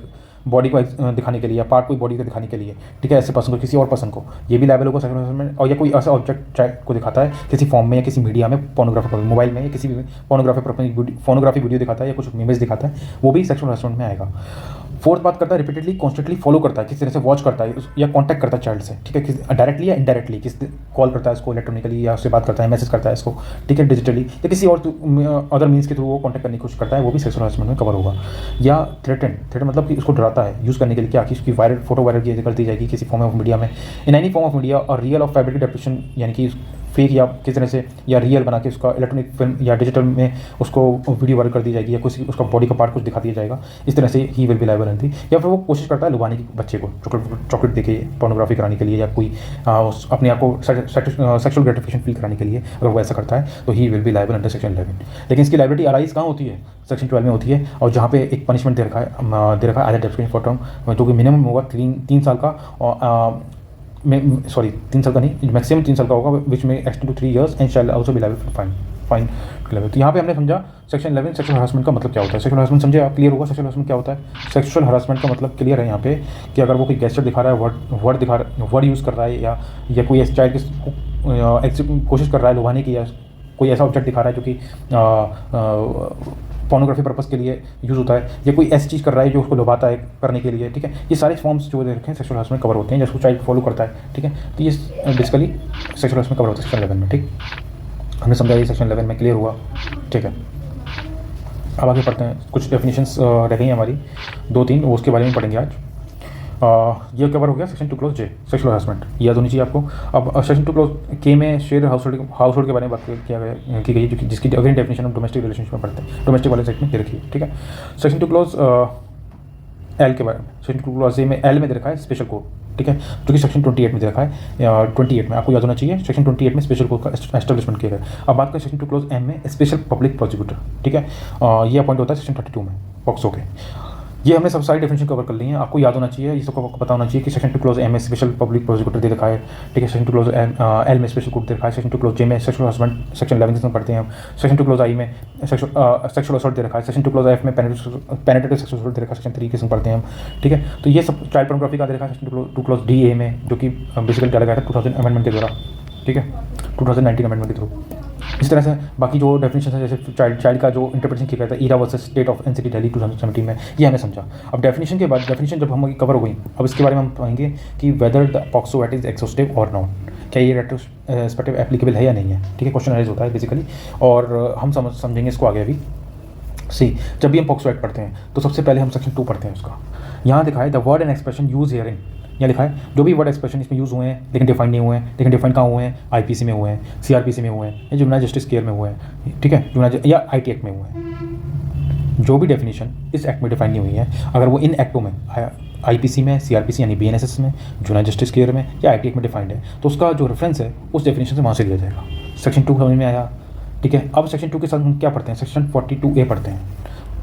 बॉडी को दिखाने के लिए या पार्ट कोई बॉडी को दिखाने के लिए, ठीक है, ऐसे पर्सन को, किसी और पर्सन को, ये भी लायबल होगा सेक्सुअल हरासमेंट। और या कोई ऐसा ऑब्जेक्ट चाइल्ड को दिखाता है किसी फॉर्म में या किसी मीडिया में, पोर्नोग्राफी मोबाइल में या किसी भी पोर्नोग्राफी वीडियो दिखाता है या कुछ इमेज दिखाता है, वो भी सेक्सुअल हरासमेंट में आएगा। फोर्थ बात करता है रिपीटेडली कॉन्स्टेंटली फॉलो करता है, किसी तरह से वॉच करता है या कॉन्टैक्ट करता है चाइल्ड से, ठीक है, डायरेक्टली या इनडायरेक्टली, किस कॉल करता है इसको इलेक्ट्रॉनिकली या उससे बात करता है, मैसेज करता है इसको, ठीक है, डिजिटली या किसी और अदर मीन्स के थ्रू वो कॉन्टैक्ट करने की कोशिश करता है, वो भी सेक्सुअल हरासमेंट में कवर होगा। या थ्रेटन मतलब कि उसको डराता है यूज़ करने के लिए, क्या कि उसकी फोटो वायरल कर दी जाएगी किसी फॉर्म ऑफ मीडिया में, in any form of media, और रियल ऑफ फैब्रिक डेपिक्शन, यानी कि फेक या किस तरह से या रियल बना के उसका इलेक्ट्रॉनिक फिल्म या डिजिटल में उसको वीडियो वायरल कर दी जाएगी या कुछ उसका बॉडी का पार्ट कुछ दिखा दिया जाएगा, इस तरह से he will be liable and, या फिर वो कोशिश करता है लुभाने की बच्चे को चॉकलेट देके पोर्नोग्राफी कराने के लिए या कोई अपने आप को सेक्सुअल ग्रेटिफिकेशन फील कराने के लिए, अगर वो ऐसा करता है तो he will be liable under section 11। लेकिन इसकी लायबिलिटी अराइज कहाँ होती है? सेक्शन 12 में होती है, और जहाँ पे एक पनिशमेंट दे रखा है आधा डेप्रिसिएशन फॉर टर्म, जो कि मिनिमम होगा 3 साल का, और 3 साल का नहीं, मैक्सिमम 3 साल का होगा, विच में extend to 3 years and shall also be liable for fine level. तो यहाँ पे हमने समझा सेक्शन 11 सेक्सुअल हरासमेंट का मतलब क्या होता है। सेक्सुअल हरासमेंट समझे आप? क्लियर होगा सेक्सुअल हरासमेंट क्या होता है? सेक्सुअल हरासमेंट का मतलब क्लियर है यहाँ पे कि अगर वो कोई गेस्चर दिखा रहा है, वर्ड यूज़ कर रहा है या कोई ऐसे चाइल्ड की कोशिश कर रहा है लुभाने की, या कोई ऐसा ऑब्जेक्ट दिखा रहा है जो कि पोर्नोग्राफी पर्पस के लिए यूज़ होता है, या कोई ऐसी चीज़ कर रहा है जो उसको लुभाता है करने के लिए, ठीक है, ये सारे फॉर्म्स जो देखे हैं सेक्सुअल हरासमेंट कवर होते हैं, जिसको चाइल्ड फॉलो करता है, ठीक है। तो ये बेसिकली सेक्सुअल हरासमेंट कवर होता है सेक्शन 11 में, ठीक। हमने समझा ये सेक्शन 11 में क्लियर हुआ, ठीक है। अब आगे पढ़ते हैं, कुछ डेफिनेशंस रह गई हैं हमारी 2-3, वो उसके बारे में पढ़ेंगे आज। ये कवर हो गया सेक्शन 2 क्लॉज जे सेक्सुअल हरासमेंट, याद होनी चाहिए आपको। अब सेक्शन 2 क्लॉज के में शेयर हाउसहोल्ड के बारे में बात की गई, जिसकी अगेन डेफिनेशन हम डोमेस्टिक रिलेशनशिप में पढ़ते हैं, डोमेस्टिक वाले सेक्शन में दे रखी है, ठीक है। सेक्शन 2 क्लॉज एल के बारे में, सेक्शन 2 क्लॉज ए में एल में दे रखा है स्पेशल कोड, ठीक है, जो कि सेक्शन 28 में दे रखा है। 28 में आपको याद होना चाहिए, सेक्शन 28 में स्पेशल कोड का एस्टेब्लिशमेंट किया गया। अब बात करें सेक्शन 2 क्लॉज एम में स्पेशल पब्लिक प्रोसिक्यूटर, ठीक है, ये अपॉइंट होता है सेक्शन 32 में पॉक्सो के। ये हमने सब सारी डेफिनेशन कवर कर ली है, आपको याद होना चाहिए, ये सबको पता होना चाहिए कि सेक्शन 2 क्लॉज एम में स्पेशल पब्लिक प्रोसिक्यूटर दे रखा है, ठीक है, सेक्शन 2 क्लॉज एल में स्पेशल कोड दे रखा है, सेक्शन 2 क्लॉज जे में सेक्सुअल हरासमेंट सेक्शन 11 जिसमें पढ़ते हैं हम, सेक्शन 2 क्लॉज आई में सेक्सुअल असॉल्ट दे रखा है, सेक्शन 2 क्लॉज एफ में पेनिट्रेटिव सेक्सुअल असॉल्ट दे रखा है, सेक्शन 3 किस्म पढ़ते हैं हम, ठीक है। तो ये सब चाइल्ड पोर्नोग्राफी का दे रखा है सेक्शन 2 क्लॉज डी ए में, जो कि बेसिकली डाला गया था 2000 अमेंडमेंट के द्वारा, ठीक है, 2019 अमेंडमेंट के थ्रू। इस तरह से बाकी जो डेफिनेशन है, जैसे चाइल्ड का जो इंटरप्रिटेशन किया गया था Eera versus state of NCT Delhi 2017 में, ये हमें समझा। अब डेफिनेशन के बाद डेफिनेशन जब हमारी कवर हो गई, अब इसके बारे में हम पाएंगे कि whether the POCSO act is exhaustive और नॉट, क्या ये रेट्रोस्पेक्टिव एप्लीकेबल है या नहीं है, ठीक है, क्वेश्चन राइज होता है बेसिकली, और हम समझेंगे इसको आगे अभी। जब भी हम पॉक्सो एक्ट पढ़ते हैं तो सबसे पहले हम सेक्शन 2 पढ़ते हैं उसका। यहाँ लिखा है the word and expression use hearing, यहाँ लिखा है जो भी वर्ड एक्सप्रेशन इसमें यूज़ हुए हैं लेकिन डिफाइन नहीं हुए हैं, लेकिन डिफाइन कहाँ हुए हैं? आईपीसी में हुए हैं, सीआरपीसी में हुए हैं, या जुवेनाइल जस्टिस केयर में हुए हैं, ठीक है, या आईटी एक्ट में हुए हैं। जो भी डेफिनेशन इस एक्ट में डिफाइन नहीं हुई है, अगर वो इन एक्टों में आईपीसी में, सीआरपीसी यानी बीएनएसएस में, जुवेनाइल जस्टिस केयर में या आईटी एक्ट में डिफाइंड है, तो उसका जो रेफरेंस है उस डेफिनेशन से वहाँ से लिया जाएगा। सेक्शन 2 समझ में आया, ठीक है। अब सेक्शन 2 के साथ हम क्या पढ़ते हैं? सेक्शन 42A पढ़ते हैं,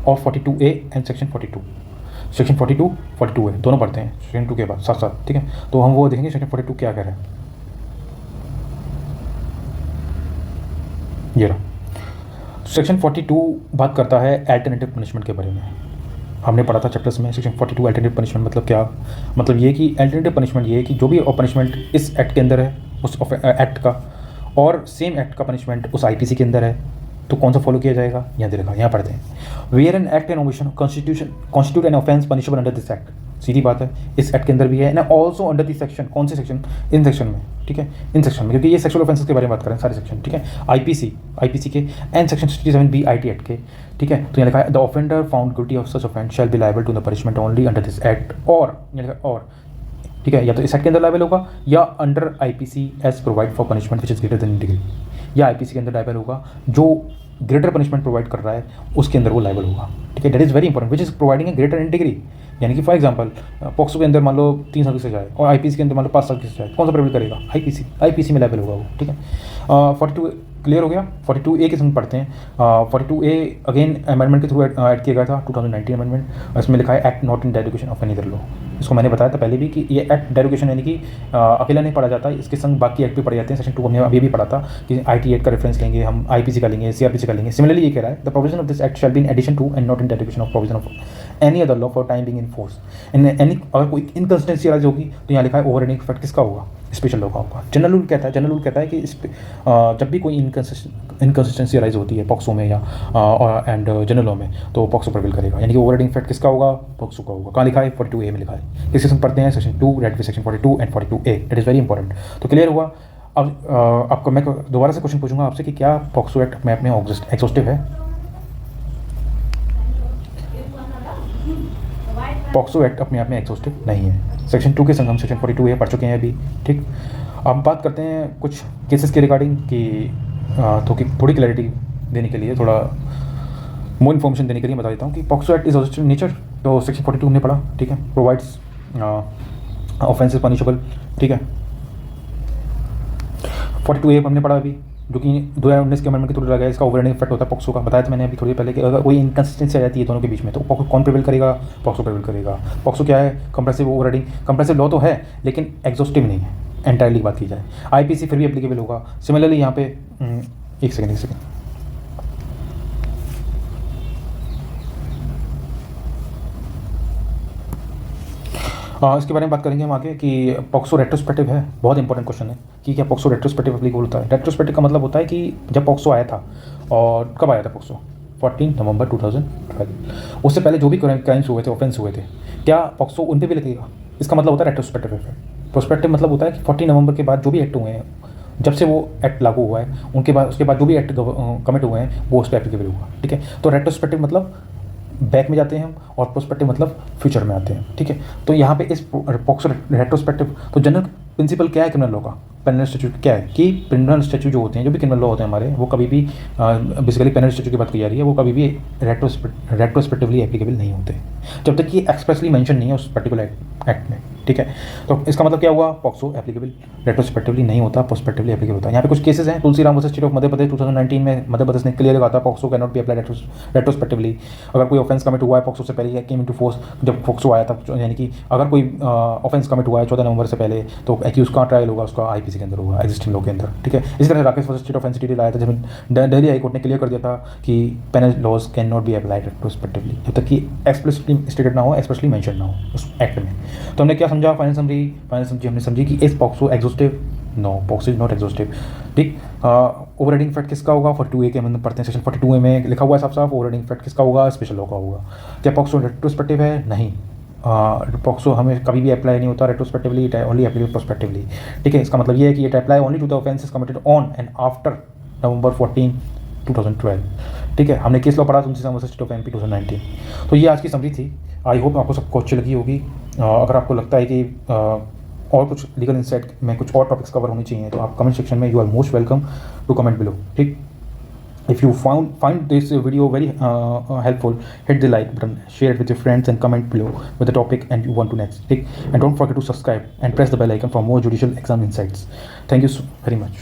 और 42A एंड सेक्शन 42, सेक्शन 42 है, दोनों पढ़ते हैं सेक्शन 2 के बाद साथ साथ, ठीक है। तो हम वो देखेंगे सेक्शन 42 क्या कह रहे हैं। ये रहा सेक्शन 42 बात करता है अल्टरनेटिव पनिशमेंट के बारे में। हमने पढ़ा था चैप्टर्स में सेक्शन 42 अल्टरनेटिव पनिशमेंट मतलब क्या? मतलब ये कि अल्टरनेटिव पनिशमेंट ये है कि जो भी पनिशमेंट इस एक्ट के अंदर है उस एक्ट का, और सेम एक्ट का पनिशमेंट उस आईपीसी के अंदर है, तो कौन सा फॉलो किया जाएगा? यहाँ दे रखा, यहाँ पढ़ते हैं। Where an act and omission constitute an offence punishable under this act, सीधी बात है, इस एक्ट के अंदर भी है ना, ऑल्सो अंडर दी सेक्शन, कौन से सेक्शन, इन सेक्शन में, ठीक है, इन सेक्शन में, क्योंकि ये सेक्सुअल ऑफेंसेस के बारे में बात कर रहे हैं सारे सेक्शन, ठीक है, आईपीसी के and section 67B IT act के, ठीक है। तो यहाँ लिखा है the offender found guilty of such offence shall be liable to the punishment only under this act, और ठीक है, या तो इस एक्ट के अंदर लायबल होगा या under IPC as provide for punishment which is greater than degree, या आईपीसी के अंदर लायबल होगा जो ग्रेटर पनिशमेंट प्रोवाइड कर रहा है उसके अंदर वो लायबल होगा, ठीक है। That is very important, which is providing A greater in degree, यानी कि फॉर एग्जांपल पॉक्सो के अंदर मान लो 3 साल की सजा है और आईपीसी के अंदर मान लो 5 साल की सजा है, कौन सा प्रेवल करेगा, आईपीसी में लायबल होगा वो, ठीक है। 42 क्लियर हो गया। 42A के संग पढ़ते हैं। 42A अगेन अमेंडमेंट के थ्रू ऐड किया गया था, 2019 अमेंडमेंट। इसमें लिखा है act not in derogation of any other law. इसको मैंने बताया था पहले भी कि ये एक्ट डेरोगेशन यानी कि अकेला नहीं पढ़ा जाता, इसके संग बाकी एक्ट भी पढ़े जाते हैं। सेक्शन 2 हमने अभी भी पढ़ा था कि IT एक्ट का रेफरेंस लेंगे हम, आईपीसी का लेंगे, CRPC का लेंगे। सिमिलरली ये कह रहा है the provision of this act shall be in addition to and not in derogation of provision of any other law for time being in force. Any अगर कोई इनकंसिस्टेंसी राइज होगी तो यहाँ लिखा है ओवरराइडिंग इफेक्ट किसका होगा, स्पेशल लॉ का होगा। जनरल रूल कहता है कि जब भी कोई इनकंसिस्टेंसी राइज होती है पॉक्सो में या एंड जनरल लॉ में तो पॉक्सो प्रिवेल करेगा, यानी कि ओवरराइडिंग इफेक्ट किसका होगा, पॉक्सो का होगा। कहाँ लिखा है, 42A में लिखा है। इस सेक्शन पढ़ते हैं section 2 red section 42 and 42A। That is very important. तो क्लियर हुआ। अब आपको मैं दोबारा से क्वेश्चन पूछूंगा आपसे कि क्या पॉक्सो एक्ट में अपने एग्जॉस्टिव है। पॉक्सो एक्ट अपने आप में एग्जॉस्टिव नहीं है। सेक्शन 2 के संग हम सेक्शन 42A पढ़ चुके हैं अभी, ठीक। अब बात करते हैं कुछ केसेस के रिगार्डिंग कि थोड़ी क्लैरिटी देने के लिए, थोड़ा मोर इन्फॉर्मेशन देने के लिए बता देता हूँ कि POCSO act is exhaustive nature. तो सेक्शन 42 हमने पढ़ा, ठीक है, प्रोवाइड्स ऑफेंसेस पनिशेबल, ठीक है। 42A हमने पढ़ा अभी, जो कि 2019 के अमेंडमेंट के थ्रू लगा है। इसका ओवरराइडिंग इफेक्ट होता है पॉक्सो का, बताया था मैंने अभी थोड़ी देर पहले कि अगर कोई इनकंसिस्टेंसी आ जाती है दोनों के बीच में तो कौन प्रिवेल करेगा, पॉक्सो प्रिवेल करेगा। पॉक्सो क्या है, कंप्रेसिव ओवरराइडिंग, कंप्रेसिव लॉ तो है लेकिन एग्जॉस्टिव नहीं है एंटायरली बात की जाए। आईपीसी फिर भी एप्लीकेबल होगा। सिमिलरली यहाँ पे एक सेकेंड इसके बारे में बात करेंगे हम आगे कि पॉक्सो रेट्रोस्पेक्टिव है। बहुत इंपॉर्टेंट क्वेश्चन है कि क्या पॉक्सो रेट्रोस्पेक्टिव एप्लीकेबल होता है। रेट्रोस्पेक्टिव का मतलब होता है कि जब पॉक्सो आया था, और कब आया था पॉक्सो, 14 नवंबर 2012। उससे पहले जो भी क्राइम्स हुए थे, ऑफेंस हुए थे, क्या पॉक्सो उन पर भी लगेगा। इसका मतलब होता है रेट्रोस्पेक्टिव इफेक्ट। प्रोस्पेक्टिव मतलब होता है कि 14 नवंबर के बाद जो भी एक्ट हुए हैं, जब से वो एक्ट लागू हुआ है उसके बाद जो भी एक्ट कमिट हुए हैं वो उस पर एप्लीकेबल हुआ, ठीक है। तो रेट्रोस्पेक्टिव मतलब बैक में जाते हैं हम, और प्रोस्पेक्टिव मतलब फ्यूचर में आते हैं, ठीक है। तो यहाँ पे इस पॉक्सो रेट्रोस्पेक्टिव, तो जनरल प्रिंसिपल क्या है क्रिमिनल लॉ का, पेनल स्टैट्यूट क्या है कि पेनल स्टैट्यूट जो होते हैं, जो भी क्रिमिनल लॉ होते हैं हमारे, वो कभी भी बेसिकली पेनल स्टैट्यूट की बात की जा रही है, वो कभी भी रेट्रोस्पेक्टिवली एप्लीकेबल नहीं होते जब तक कि एक्सप्रेसली मेंशन नहीं है उस पर्टिकुलर एक्ट में, ठीक है। तो इसका मतलब क्या हुआ, पॉक्सो एप्लीकेबल रेट्रोस्पेक्टिवली नहीं होता, प्रोस्पेक्टिवली एप्लीकेबल होता है। यहाँ पे कुछ केसेस हैं, Tulsiram versus state of Madhya Pradesh 2019 में मध्य प्रदेश ने क्लियर कहा था POCSO can not be applied retrospectively. अगर कोई ऑफेंस कमिट हुआ है पॉक्सो से पहले, केम इनटू फोर्स जब पॉक्सो आया था, यानी कि अगर कोई ऑफेंस कमिट हुआ है 14 नवंबर से पहले तो एक्यूज का ट्रायल होगा उसका आईपीसी के अंदर होगा, एग्जिस्टिंग लॉ के अंदर, ठीक है। इसी तरह Rakesh versus state of NCT लाया था, जिसमें दिल्ली हाई कोर्ट ने क्लियर कर दिया था कि penal laws can not be applied retrospectively जब तक कि एक्सप्लिसिटली स्टेटेड ना हो, एक्सप्रेसली मेंशन ना हो उस एक्ट में। तो हमने क्या समझा, फाइनल समझी हमने समझी कि इस POCSO exhaustive, no POCSO is not exhaustive, ठीक। ओवरराइडिंग इफेक्ट किसका होगा, 42A के हम पढ़ते हैं सेक्शन 42A में लिखा हुआ है साफ साफ, ओवरराइडिंग इफेक्ट किसका होगा, स्पेशल लॉ का होगा। क्या पॉक्सो रेट्रोस्पेक्टिव है, नहीं। पॉक्सो हमें कभी भी अप्लाई नहीं होता retrospectively, it only applicable prospectively, ठीक है। इसका मतलब ये है कि it apply only to the offences committed on and after November 14, 2012, ठीक है। हमने केस लॉ पढ़ा Tulsiram versus state of MP 2019। तो ये आज की समरी थी। आई होप आपको सबको अच्छी लगी होगी। अगर आपको लगता है कि और कुछ लीगल इंसाइट में कुछ और टॉपिक्स कवर होने चाहिए तो आप कमेंट सेक्शन में, you are most welcome to comment below, ठीक। If you find this video very helpful, hit the like button, share it with your friends, and comment below with the topic and you want to next. And don't forget to subscribe and press the bell icon for more judicial exam insights. Thank you so very much.